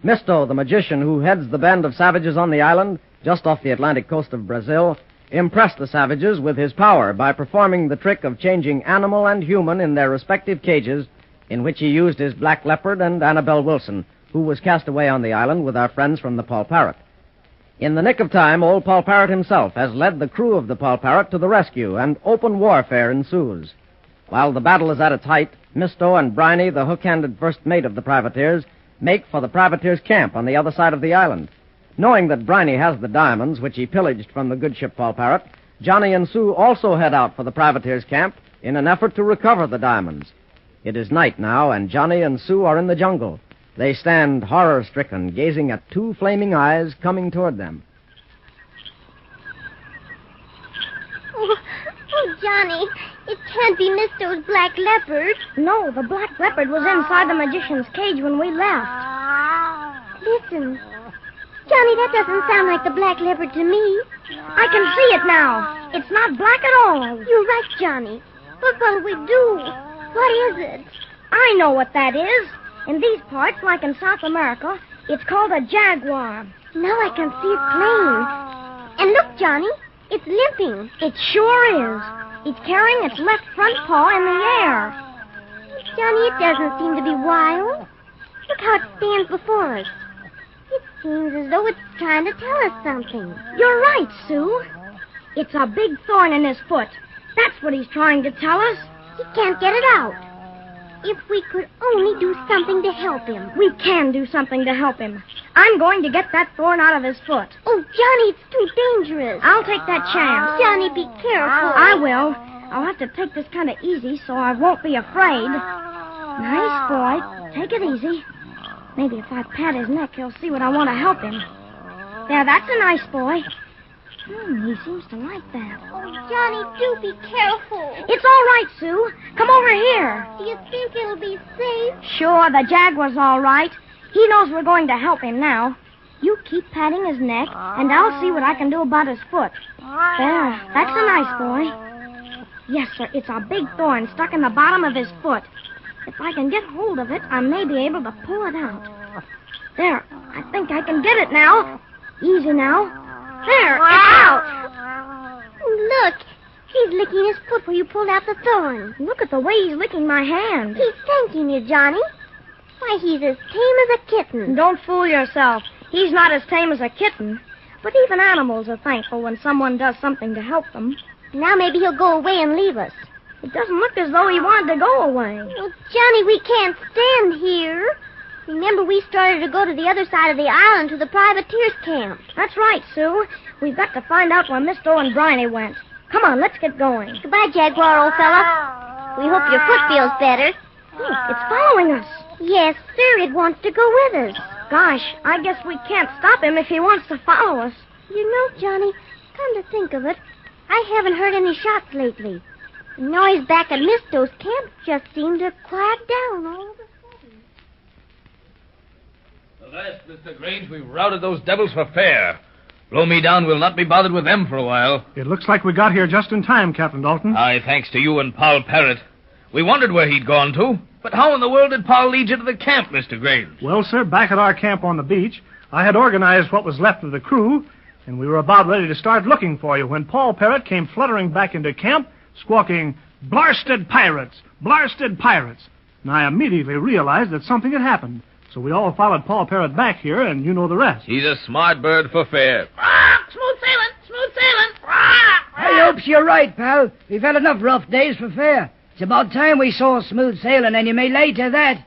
Misto, the magician who heads the band of savages on the island, just off the Atlantic coast of Brazil, impressed the savages with his power by performing the trick of changing animal and human in their respective cages, in which he used his black leopard and Annabelle Wilson, who was cast away on the island with our friends from the Paul Parrot. In the nick of time, old Paul Parrot himself has led the crew of the Paul Parrot to the rescue, and open warfare ensues. While the battle is at its height, Misto and Briny, the hook-handed first mate of the privateers, make for the privateers' camp on the other side of the island. Knowing that Briny has the diamonds, which he pillaged from the good ship Paul Parrot, Johnny and Sue also head out for the privateers' camp in an effort to recover the diamonds. It is night now, and Johnny and Sue are in the jungle. They stand horror-stricken, gazing at two flaming eyes coming toward them. Oh, Johnny, it can't be Misto's black leopard. No, the black leopard was inside the magician's cage when we left. Listen. Johnny, that doesn't sound like the black leopard to me. I can see it now. It's not black at all. You're right, Johnny. But what'll we do? What is it? I know what that is. In these parts, like in South America, it's called a jaguar. Now I can see it plain. And look, Johnny, it's limping. It sure is. It's carrying its left front paw in the air. Johnny, it doesn't seem to be wild. Look how it stands before us. It seems as though it's trying to tell us something. You're right, Sue. It's a big thorn in his foot. That's what he's trying to tell us. He can't get it out. If we could only do something to help him. We can do something to help him. I'm going to get that thorn out of his foot. Oh, Johnny, it's too dangerous. I'll take that chance. Johnny, be careful. I will. I'll have to take this kind of easy so I won't be afraid. Nice boy. Take it easy. Maybe if I pat his neck, he'll see what I want to help him. There, that's a nice boy. He seems to like that. Oh, Johnny, do be careful. It's all right, Sue. Come over here. Do you think it'll be safe? Sure, the jaguar's all right. He knows we're going to help him now. You keep patting his neck, and I'll see what I can do about his foot. There, that's a nice boy. Yes, sir, it's a big thorn stuck in the bottom of his foot. If I can get hold of it, I may be able to pull it out. There, I think I can get it now. Easy now. There, it's out. Look, he's licking his foot where you pulled out the thorn. Look at the way he's licking my hand. He's thanking you, Johnny. Why, he's as tame as a kitten. Don't fool yourself. He's not as tame as a kitten. But even animals are thankful when someone does something to help them. Now maybe he'll go away and leave us. It doesn't look as though he wanted to go away. Well, Johnny, we can't stand here. Remember, we started to go to the other side of the island to the privateers' camp. That's right, Sue. We've got to find out where Misto and Briny went. Come on, let's get going. Goodbye, Jaguar, old fella. We hope your foot feels better. Look, it's following us. Yes, sir, it wants to go with us. Gosh, I guess we can't stop him if he wants to follow us. You know, Johnny, come to think of it, I haven't heard any shots lately. The noise back at Misto's camp just seemed to quiet down all of a sudden. At last, Mr. Grange, we've routed those devils for fair. Blow me down, we'll not be bothered with them for a while. It looks like we got here just in time, Captain Dalton. Aye, thanks to you and Paul Parrot. We wondered where he'd gone to. But how in the world did Paul lead you to the camp, Mr. Grange? Well, sir, back at our camp on the beach, I had organized what was left of the crew, and we were about ready to start looking for you when Paul Parrot came fluttering back into camp, squawking, "Blarsted pirates! Blarsted pirates!" And I immediately realized that something had happened. So we all followed Paul Parrot back here, and you know the rest. He's a smart bird for fair. Smooth sailing! Smooth sailing! I hope you're right, pal. We've had enough rough days for fair. It's about time we saw smooth sailing, and you may lay to that.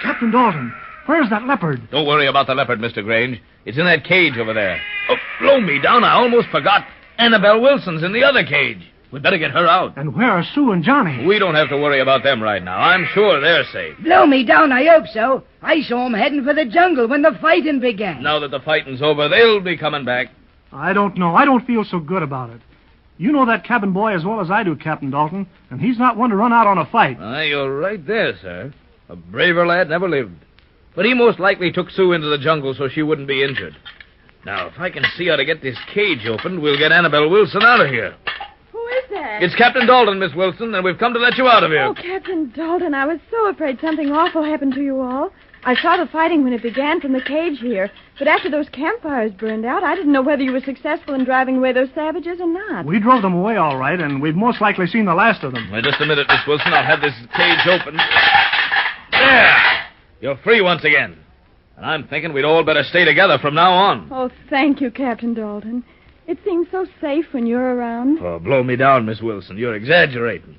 Captain Dalton, where's that leopard? Don't worry about the leopard, Mr. Grange. It's in that cage over there. Oh, blow me down, I almost forgot. Annabelle Wilson's in the other cage. We'd better get her out. And where are Sue and Johnny? We don't have to worry about them right now. I'm sure they're safe. Blow me down, I hope so. I saw 'em heading for the jungle when the fighting began. Now that the fighting's over, they'll be coming back. I don't know. I don't feel so good about it. You know that cabin boy as well as I do, Captain Dalton, and he's not one to run out on a fight. You're right there, sir. A braver lad never lived. But he most likely took Sue into the jungle so she wouldn't be injured. Now, if I can see how to get this cage opened, we'll get Annabelle Wilson out of here. Who is that? It's Captain Dalton, Miss Wilson, and we've come to let you out of here. Oh, Captain Dalton, I was so afraid something awful happened to you all. I saw the fighting when it began from the cage here. But after those campfires burned out, I didn't know whether you were successful in driving away those savages or not. We drove them away all right, and we've most likely seen the last of them. Wait just a minute, Miss Wilson. I'll have this cage open. There! You're free once again. And I'm thinking we'd all better stay together from now on. Oh, thank you, Captain Dalton. It seems so safe when you're around. Oh, blow me down, Miss Wilson. You're exaggerating.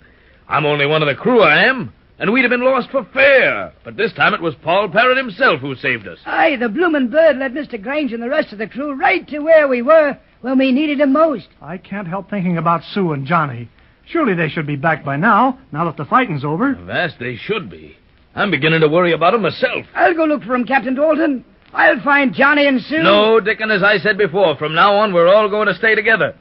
I'm only one of the crew, I am. And we'd have been lost for fair. But this time it was Paul Parrot himself who saved us. Aye, the bloomin' bird led Mr. Grange and the rest of the crew right to where we were when we needed him most. I can't help thinking about Sue and Johnny. Surely they should be back by now that the fighting's over. Vast, they should be. I'm beginning to worry about them myself. I'll go look for him, Captain Dalton. I'll find Johnny and Sue. No, Dickon, as I said before, from now on we're all going to stay together.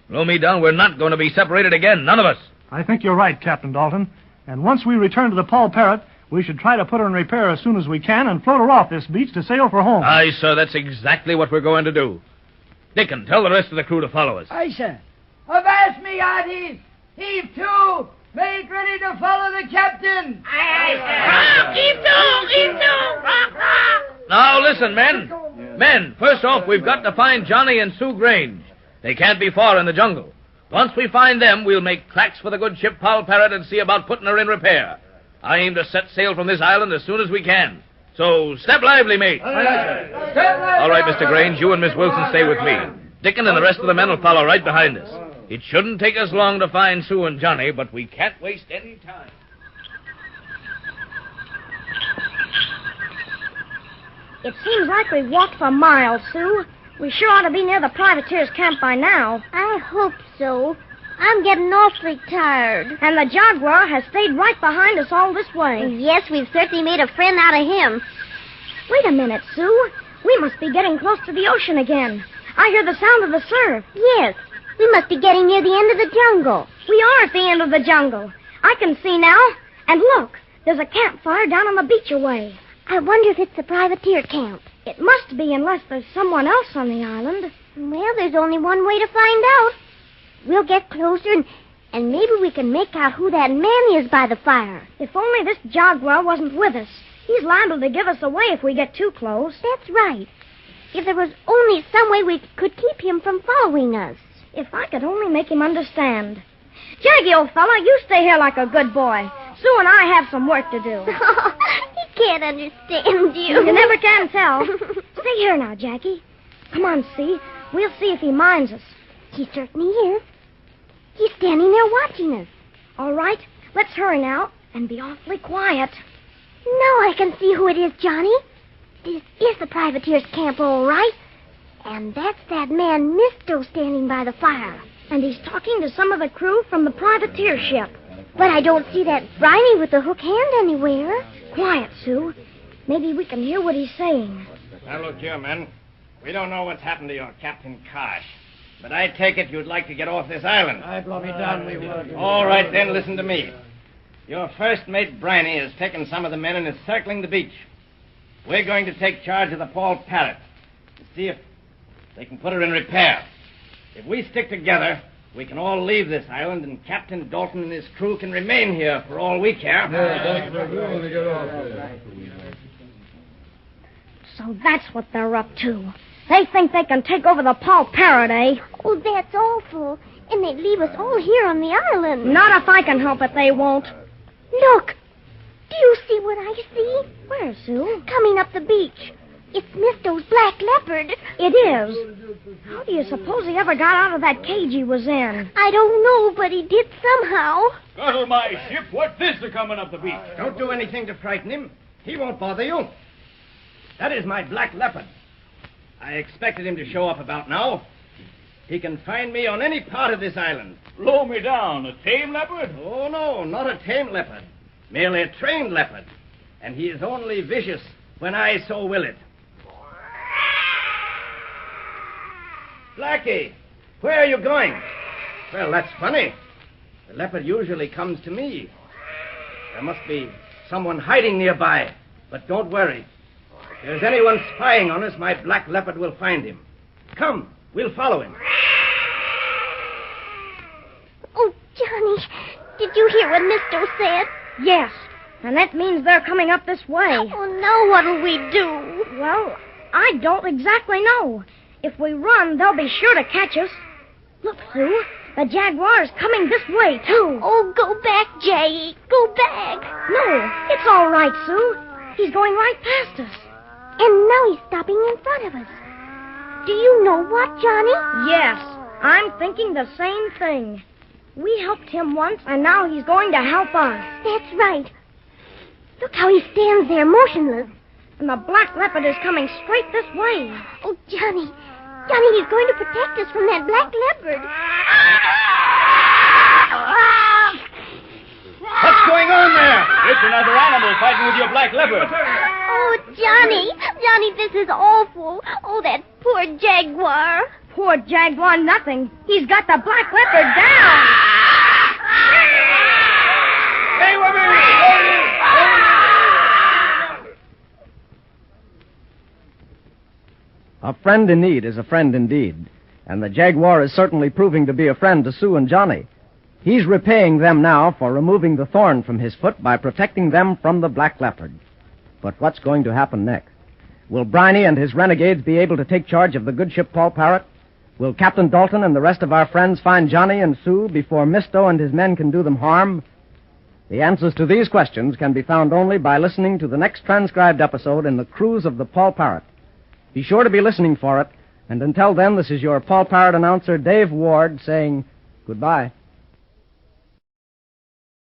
Blow me down, we're not going to be separated again, none of us. I think you're right, Captain Dalton. And once we return to the Paul Parrot, we should try to put her in repair as soon as we can and float her off this beach to sail for home. Aye, sir, that's exactly what we're going to do. Dickon, tell the rest of the crew to follow us. Aye, sir. Avast me, hearties! Heave to! Make ready to follow the captain! Heave to! Now, listen, men. Men, first off, we've got to find Johnny and Sue Grange. They can't be far in the jungle. Once we find them, we'll make tracks for the good ship Paul Parrot and see about putting her in repair. I aim to set sail from this island as soon as we can. So, step lively, mate. All right, Mr. Grange, you and Miss Wilson stay with me. Dickon and the rest of the men will follow right behind us. It shouldn't take us long to find Sue and Johnny, but we can't waste any time. It seems like we've walked for miles, Sue. We sure ought to be near the privateer's camp by now. I hope so. I'm getting awfully tired. And the jaguar has stayed right behind us all this way. Yes, we've certainly made a friend out of him. Wait a minute, Sue. We must be getting close to the ocean again. I hear the sound of the surf. Yes, we must be getting near the end of the jungle. We are at the end of the jungle. I can see now. And look, there's a campfire down on the beach away. I wonder if it's the privateer camp. It must be unless there's someone else on the island. Well, there's only one way to find out. We'll get closer and maybe we can make out who that man is by the fire. If only this jaguar wasn't with us. He's liable to give us away if we get too close. That's right. If there was only some way we could keep him from following us. If I could only make him understand. Jaggy, old fella, you stay here like a good boy. Sue and I have some work to do. He can't understand you. You never can tell. Stay here now, Jackie. Come on, see. We'll see if he minds us. He certainly is. He's standing there watching us. All right, let's hurry now and be awfully quiet. Now I can see who it is, Johnny. This is the privateer's camp, all right. And that's that man, Misto, standing by the fire. And he's talking to some of the crew from the privateer ship. But I don't see that briny with the hook hand anywhere. Quiet, Sue. Maybe we can hear what he's saying. Now, look here, men. We don't know what's happened to your Captain Kosh. But I take it you'd like to get off this island. Aye, blow me down, we would. All right, then, listen to me. Your first mate, Briny, has taken some of the men and is circling the beach. We're going to take charge of the Paul Parrot to see if they can put her in repair. If we stick together, we can all leave this island, and Captain Dalton and his crew can remain here for all we care. So that's what they're up to. They think they can take over the Paul Parrot, eh? Oh, that's awful. And they'd leave us all here on the island. Not if I can help it, they won't. Look. Do you see what I see? Where, Sue? Coming up the beach. It's Misto's black leopard. It is. How do you suppose he ever got out of that cage he was in? I don't know, but he did somehow. Scuttle my ship. What's this coming up the beach? Don't do anything to frighten him. He won't bother you. That is my black leopard. I expected him to show up about now. He can find me on any part of this island. Blow me down. A tame leopard? Oh, no, not a tame leopard. Merely a trained leopard. And he is only vicious when I so will it. Blackie, where are you going? Well, that's funny. The leopard usually comes to me. There must be someone hiding nearby. But don't worry. If there's anyone spying on us, my black leopard will find him. Come, we'll follow him. Oh, Johnny, did you hear what Misto said? Yes. And that means they're coming up this way. Oh, now what'll we do? Well, I don't exactly know. If we run, they'll be sure to catch us. Look, Sue, the Jaguar's coming this way, too. Oh, go back, Jay. Go back. No, it's all right, Sue. He's going right past us. And now he's stopping in front of us. Do you know what, Johnny? Yes, I'm thinking the same thing. We helped him once, and now he's going to help us. That's right. Look how he stands there motionless. And the black leopard is coming straight this way. Oh, Johnny. Johnny, he's going to protect us from that black leopard. What's going on there? It's another animal fighting with your black leopard. Oh, Johnny. Johnny, this is awful. Oh, that poor Jaguar. Poor Jaguar nothing. He's got the black leopard down. Hey, Webby! A friend in need is a friend indeed, and the Jaguar is certainly proving to be a friend to Sue and Johnny. He's repaying them now for removing the thorn from his foot by protecting them from the black leopard. But what's going to happen next? Will Briny and his renegades be able to take charge of the good ship Paul Parrot? Will Captain Dalton and the rest of our friends find Johnny and Sue before Misto and his men can do them harm? The answers to these questions can be found only by listening to the next transcribed episode in the cruise of the Paul Parrot. Be sure to be listening for it, and until then, this is your Paul Parrot announcer, Dave Ward, saying goodbye.